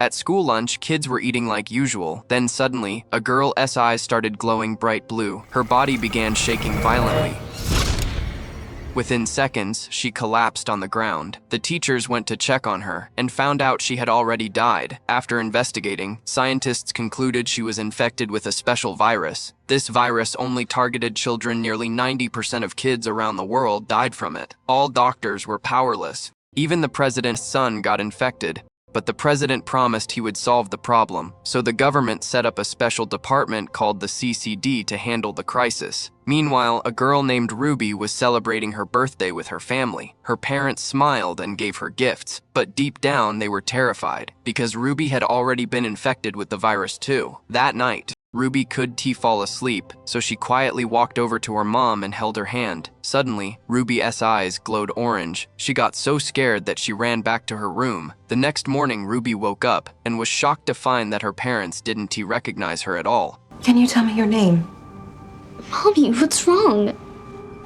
At school lunch, kids were eating like usual. Then suddenly, a girl's eyes started glowing bright blue. Her body began shaking violently. Within seconds, she collapsed on the ground. The teachers went to check on her and found out she had already died. After investigating, scientists concluded she was infected with a special virus. This virus only targeted children. Nearly 90% of kids around the world died from it. All doctors were powerless. Even the president's son got infected. But the president promised he would solve the problem, so the government set up a special department called the CCD to handle the crisis. Meanwhile, a girl named Ruby was celebrating her birthday with her family. Her parents smiled and gave her gifts, but deep down they were terrified, because Ruby had already been infected with the virus too. That night, Ruby couldn't fall asleep, so she quietly walked over to her mom and held her hand. Suddenly, Ruby's eyes glowed orange. She got so scared that she ran back to her room. The next morning, Ruby woke up and was shocked to find that her parents didn't recognize her at all. Can you tell me your name? Mommy, what's wrong?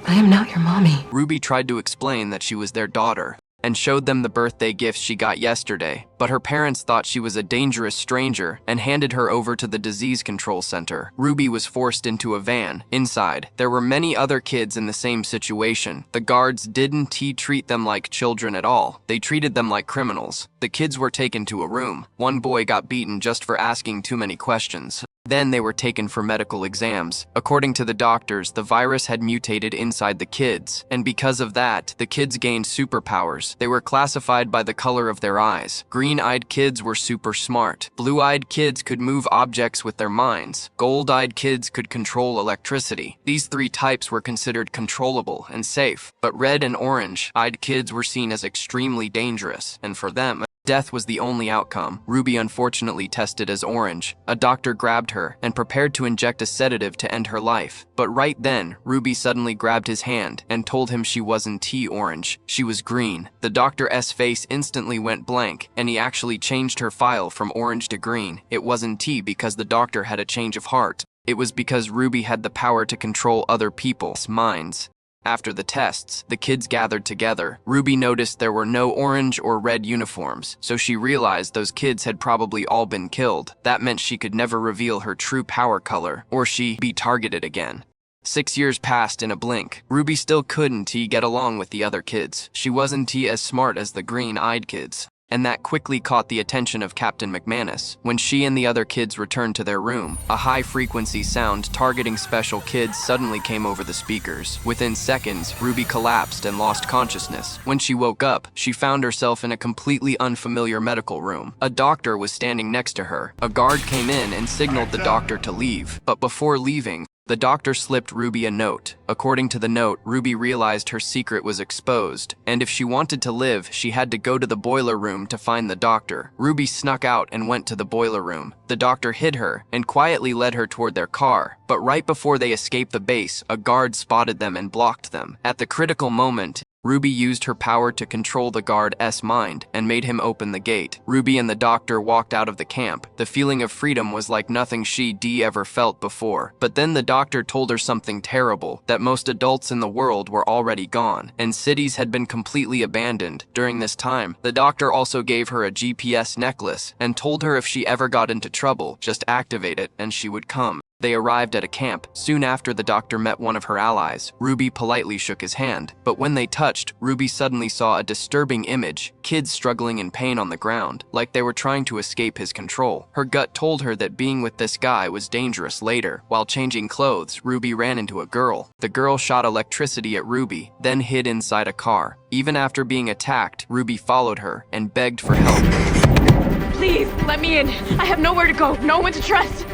I am not your mommy. Ruby tried to explain that she was their daughter and showed them the birthday gifts she got yesterday, but her parents thought she was a dangerous stranger and handed her over to the disease control center. Ruby was forced into a van. Inside, there were many other kids in the same situation. The guards didn't treat them like children at all. They treated them like criminals. The kids were taken to a room. One boy got beaten just for asking too many questions. Then they were taken for medical exams. According to the doctors, the virus had mutated inside the kids, and because of that, the kids gained superpowers. They were classified by the color of their eyes. Green-eyed kids were super smart. Blue-eyed kids could move objects with their minds. Gold-eyed kids could control electricity. These three types were considered controllable and safe, but red and orange-eyed kids were seen as extremely dangerous, and for them, death was the only outcome. Ruby unfortunately tested as orange. A doctor grabbed her and prepared to inject a sedative to end her life. But right then, Ruby suddenly grabbed his hand and told him she wasn't orange, she was green. The doctor's face instantly went blank, and he actually changed her file from orange to green. It wasn't because the doctor had a change of heart. It was because Ruby had the power to control other people's minds. After the tests, the kids gathered together. Ruby noticed there were no orange or red uniforms, so she realized those kids had probably all been killed. That meant she could never reveal her true power color, or she'd be targeted again. 6 years passed in a blink. Ruby still couldn't get along with the other kids. She wasn't as smart as the green-eyed kids. And that quickly caught the attention of Captain McManus. When she and the other kids returned to their room, a high-frequency sound targeting special kids suddenly came over the speakers. Within seconds, Ruby collapsed and lost consciousness. When she woke up, she found herself in a completely unfamiliar medical room. A doctor was standing next to her. A guard came in and signaled the doctor to leave. But before leaving, the doctor slipped Ruby a note. According to the note, Ruby realized her secret was exposed, and if she wanted to live, she had to go to the boiler room to find the doctor. Ruby snuck out and went to the boiler room. The doctor hid her and quietly led her toward their car, but right before they escaped the base, a guard spotted them and blocked them. At the critical moment, Ruby used her power to control the guard's mind and made him open the gate. Ruby and the doctor walked out of the camp. The feeling of freedom was like nothing she'd ever felt before. But then the doctor told her something terrible, that most adults in the world were already gone, and cities had been completely abandoned. During this time, the doctor also gave her a GPS necklace and told her if she ever got into trouble, just activate it and she would come. They arrived at a camp. Soon after, the doctor met one of her allies. Ruby politely shook his hand, but when they touched, Ruby suddenly saw a disturbing image, kids struggling in pain on the ground, like they were trying to escape his control. Her gut told her that being with this guy was dangerous. Later, while changing clothes, Ruby ran into a girl. The girl shot electricity at Ruby, then hid inside a car. Even after being attacked, Ruby followed her and begged for help. Please, let me in. I have nowhere to go, no one to trust.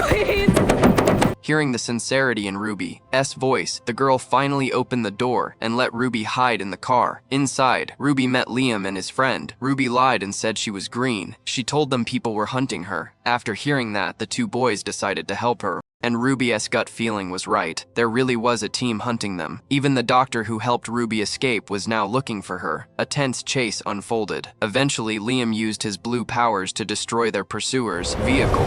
Please. Hearing the sincerity in Ruby's voice, the girl finally opened the door and let Ruby hide in the car. Inside, Ruby met Liam and his friend. Ruby lied and said she was green. She told them people were hunting her. After hearing that, the two boys decided to help her. And Ruby's gut feeling was right. There really was a team hunting them. Even the doctor who helped Ruby escape was now looking for her. A tense chase unfolded. Eventually, Liam used his blue powers to destroy their pursuer's vehicle.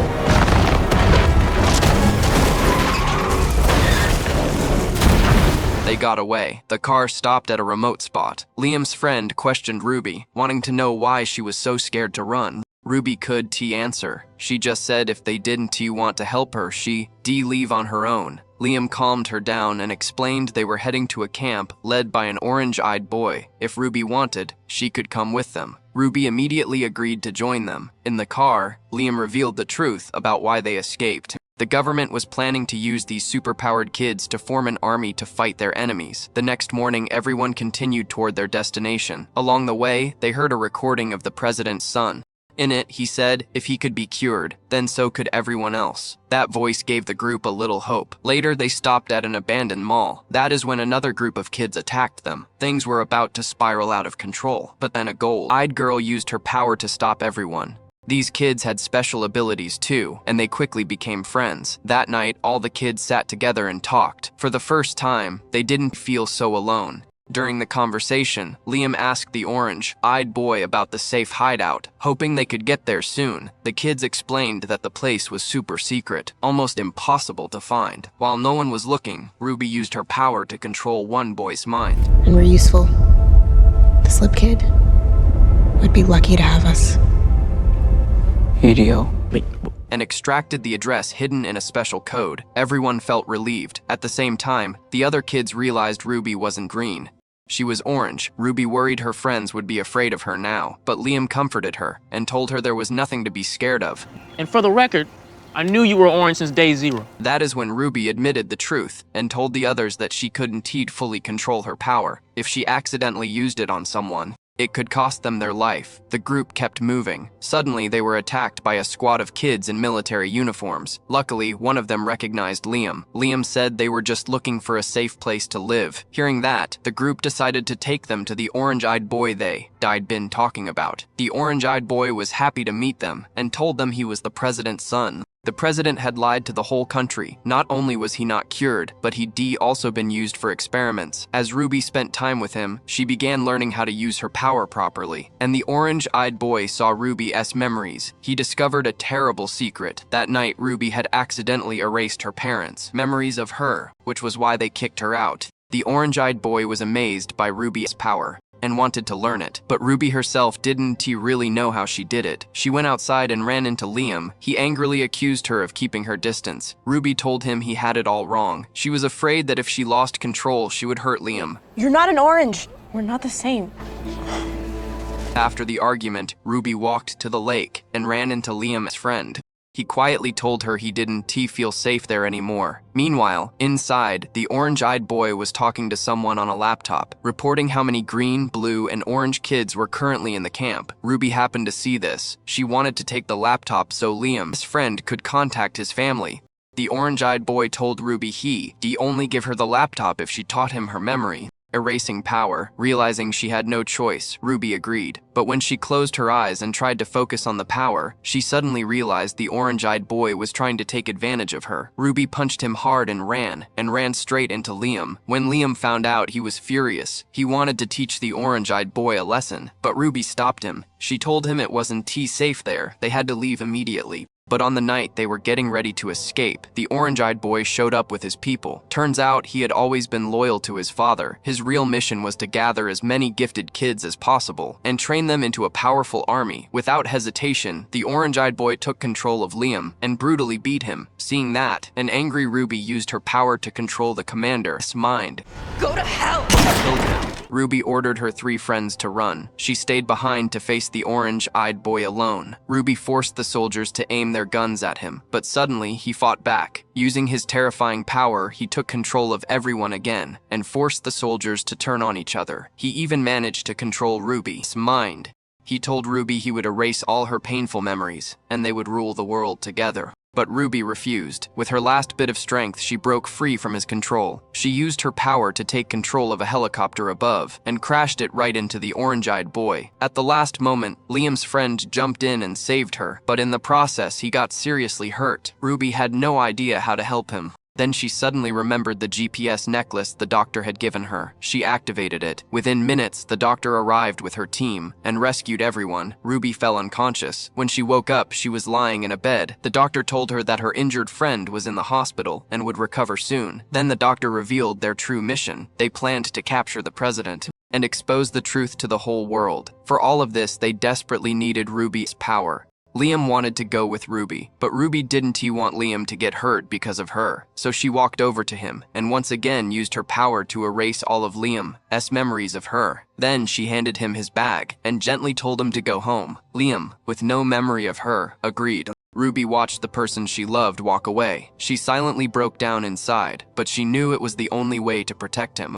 They got away. The car stopped at a remote spot. Liam's friend questioned Ruby, wanting to know why she was so scared to run. Ruby could answer. She just said if they didn't want to help her, she'd leave on her own. Liam calmed her down and explained they were heading to a camp led by an orange-eyed boy. If Ruby wanted, she could come with them. Ruby immediately agreed to join them. In the car, Liam revealed the truth about why they escaped. The government was planning to use these superpowered kids to form an army to fight their enemies. The next morning, everyone continued toward their destination. Along the way, they heard a recording of the president's son. In it, he said if he could be cured, then so could everyone else. That voice gave the group a little hope. Later, they stopped at an abandoned mall. That is when another group of kids attacked them. Things were about to spiral out of control. But then a gold-eyed girl used her power to stop everyone. These kids had special abilities too, and they quickly became friends. That night, all the kids sat together and talked. For the first time, they didn't feel so alone. During the conversation, Liam asked the orange-eyed boy about the safe hideout, hoping they could get there soon. The kids explained that the place was super secret, almost impossible to find. While no one was looking, Ruby used her power to control one boy's mind. And we're useful. The slip kid would be lucky to have us. Hideout. And extracted the address hidden in a special code. Everyone felt relieved. At the same time, the other kids realized Ruby wasn't green. She was orange. Ruby worried her friends would be afraid of her now, but Liam comforted her and told her there was nothing to be scared of. And for the record, I knew you were orange since day zero. That is when Ruby admitted the truth and told the others that she couldn't fully control her power. If she accidentally used it on someone, it could cost them their life. The group kept moving. Suddenly, they were attacked by a squad of kids in military uniforms. Luckily, one of them recognized Liam. Liam said they were just looking for a safe place to live. Hearing that, the group decided to take them to the orange-eyed boy they'd been talking about. The orange-eyed boy was happy to meet them and told them he was the president's son. The president had lied to the whole country. Not only was he not cured, but he'd also been used for experiments. As Ruby spent time with him, she began learning how to use her power properly. And the orange-eyed boy saw Ruby's memories. He discovered a terrible secret. That night, Ruby had accidentally erased her parents' memories of her, which was why they kicked her out. The orange-eyed boy was amazed by Ruby's power and wanted to learn it. But Ruby herself didn't really know how she did it. She went outside and ran into Liam. He angrily accused her of keeping her distance. Ruby told him he had it all wrong. She was afraid that if she lost control, she would hurt Liam. You're not an orange. We're not the same. After the argument, Ruby walked to the lake and ran into Liam's friend. He quietly told her he didn't feel safe there anymore. Meanwhile, inside, the orange-eyed boy was talking to someone on a laptop, reporting how many green, blue, and orange kids were currently in the camp. Ruby happened to see this. She wanted to take the laptop so Liam's friend could contact his family. The orange-eyed boy told Ruby he'd only give her the laptop if she taught him her memory. Erasing power. Realizing she had no choice, Ruby agreed. But when she closed her eyes and tried to focus on the power, she suddenly realized the orange-eyed boy was trying to take advantage of her. Ruby punched him hard and ran straight into Liam. When Liam found out, he was furious. He wanted to teach the orange-eyed boy a lesson, but Ruby stopped him. She told him it wasn't safe there. They had to leave immediately. But on the night they were getting ready to escape, the orange-eyed boy showed up with his people. Turns out he had always been loyal to his father. His real mission was to gather as many gifted kids as possible and train them into a powerful army. Without hesitation, the orange-eyed boy took control of Liam and brutally beat him. Seeing that, an angry Ruby used her power to control the commander's mind. Go to hell! Killed him. Ruby ordered her 3 friends to run. She stayed behind to face the orange-eyed boy alone. Ruby forced the soldiers to aim their guns at him, but suddenly he fought back. Using his terrifying power, he took control of everyone again and forced the soldiers to turn on each other. He even managed to control Ruby's mind. He told Ruby he would erase all her painful memories and they would rule the world together. But Ruby refused. With her last bit of strength, she broke free from his control. She used her power to take control of a helicopter above and crashed it right into the orange-eyed boy. At the last moment, Liam's friend jumped in and saved her, but in the process, he got seriously hurt. Ruby had no idea how to help him. Then she suddenly remembered the GPS necklace the doctor had given her. She activated it. Within minutes, the doctor arrived with her team and rescued everyone. Ruby fell unconscious. When she woke up, she was lying in a bed. The doctor told her that her injured friend was in the hospital and would recover soon. Then the doctor revealed their true mission. They planned to capture the president and expose the truth to the whole world. For all of this, they desperately needed Ruby's power. Liam wanted to go with Ruby, but Ruby didn't want Liam to get hurt because of her. So she walked over to him and once again used her power to erase all of Liam's memories of her. Then she handed him his bag and gently told him to go home. Liam, with no memory of her, agreed. Ruby watched the person she loved walk away. She silently broke down inside, but she knew it was the only way to protect him.